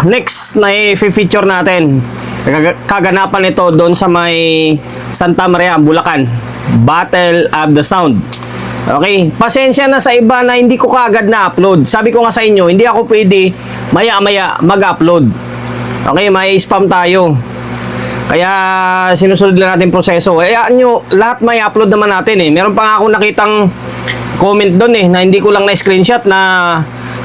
Next na i-feature natin, kaganapan ito doon sa may Santa Maria, Bulacan. Battle of the Sound. Okay, pasensya na sa iba na hindi ko kaagad na-upload. Sabi ko nga sa inyo, hindi ako pwede maya-maya mag-upload. Okay, may spam tayo. Kaya sinusunod lang natin proseso. Hayaan nyo, lahat may upload naman natin eh. Meron pa nga akong nakitang comment doon eh, na hindi ko lang na-screenshot na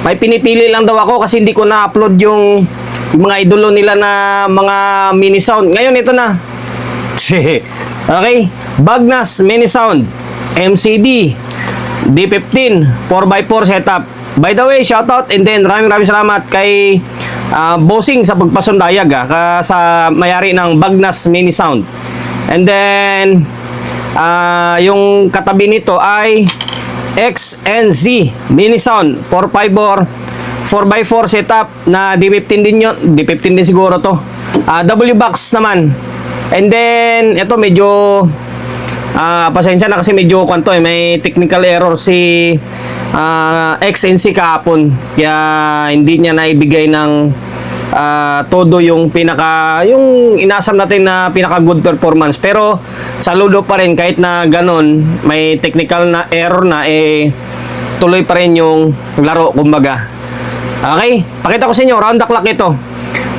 may pinipili lang daw ako kasi hindi ko na-upload yung mga idolo nila na mga mini sound. Ngayon ito na. Okay, Bagnas mini sound, MCB, D15, 4x4 setup. By the way, shoutout and then maraming salamat kay Bossing sa pagpasundayag sa mayari ng Bagnas mini sound. And then yung katabi nito ay XNZ mini sound, 4x4 4x4 setup na D15 din yun. D15 din siguro to. W box naman. And then ito medyo pasensya na kasi medyo kanto may technical error si XNC kahapon. Kaya hindi niya naibigay ng todo yung yung inasam natin na pinaka good performance. Pero saludo pa rin kahit na ganun, may technical na error na tuloy pa rin yung laro kumbaga. Okay, pakita ko sa inyo round the clock ito.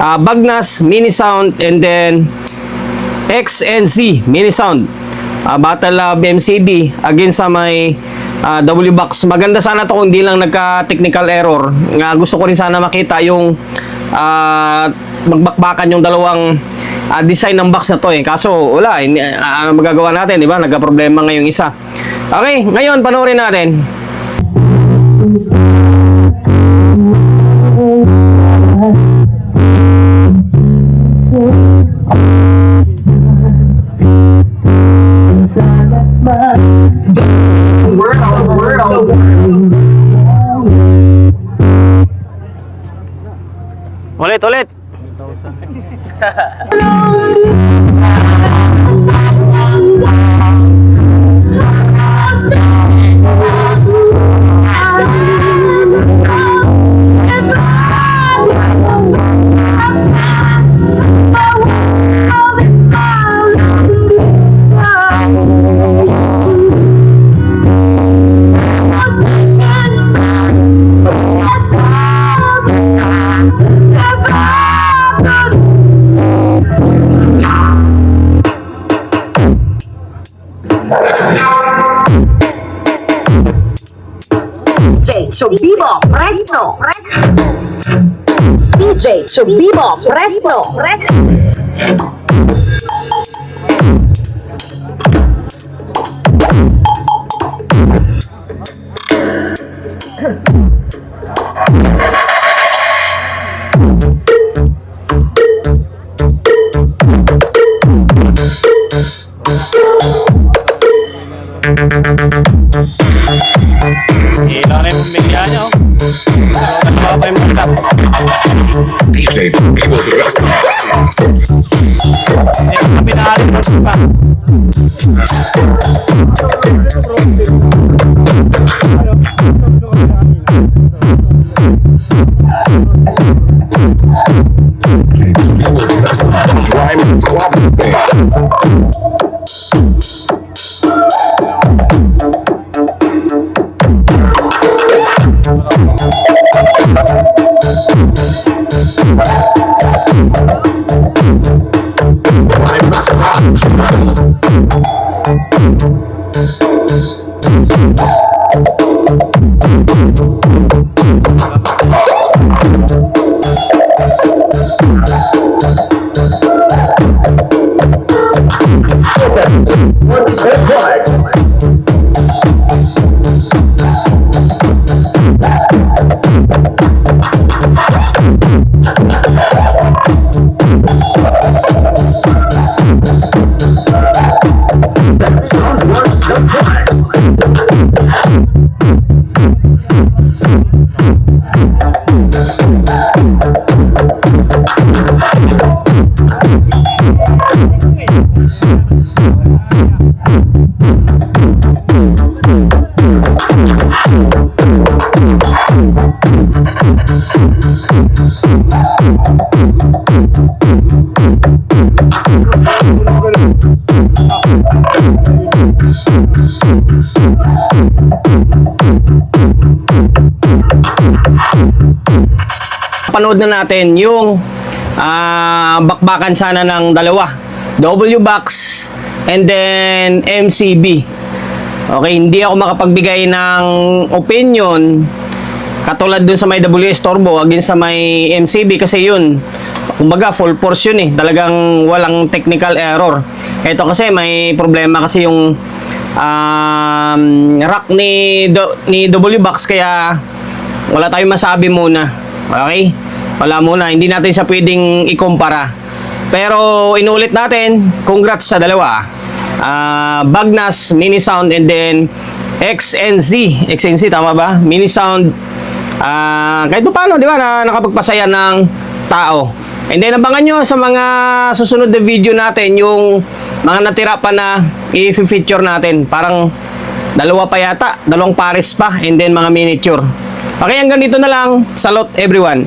Bagnas mini sound and then XNC mini sound. Battle of MCB against sa may W box. Maganda sana to kung hindi lang nagka-technical error. Gusto ko rin sana makita yung magbakbakan yung dalawang design ng box na to eh. Kaso wala, magagawa natin, di ba? Nagka-problema ngayong isa. Okay, ngayon panoorin natin. Ulit. DJ Chubibo Fresno. DJ Chubibo Fresno. Ilalim yung bigyan nyo. Dalawa pa yung magkat. DJ Chubibo the best. Pinahalim mo pa. Drive squad. Panood na natin yung bakbakan sana ng dalawa, W-Box and then MCB. Okay, hindi ako makapagbigay ng opinion katulad dun sa may WS Turbo against sa may MCB kasi yun, kumbaga full force yun talagang walang technical error. Ito kasi may problema kasi yung rack ni W-Box, kaya wala tayong masabi muna. Okay? Wala muna, hindi natin siya pwedeng ikumpara. Pero inulit natin, congrats sa dalawa. Bagnas Mini Sound and then XNC tama ba? Mini Sound, kahit pa paano, di ba, na nakapagpasaya ng tao. And then abangan nyo sa mga susunod na video natin yung mga natira pa na i-feature natin. Parang dalawa pa yata, dalawang pares pa, and then mga miniature. Okay, hanggang dito na lang. Salute everyone.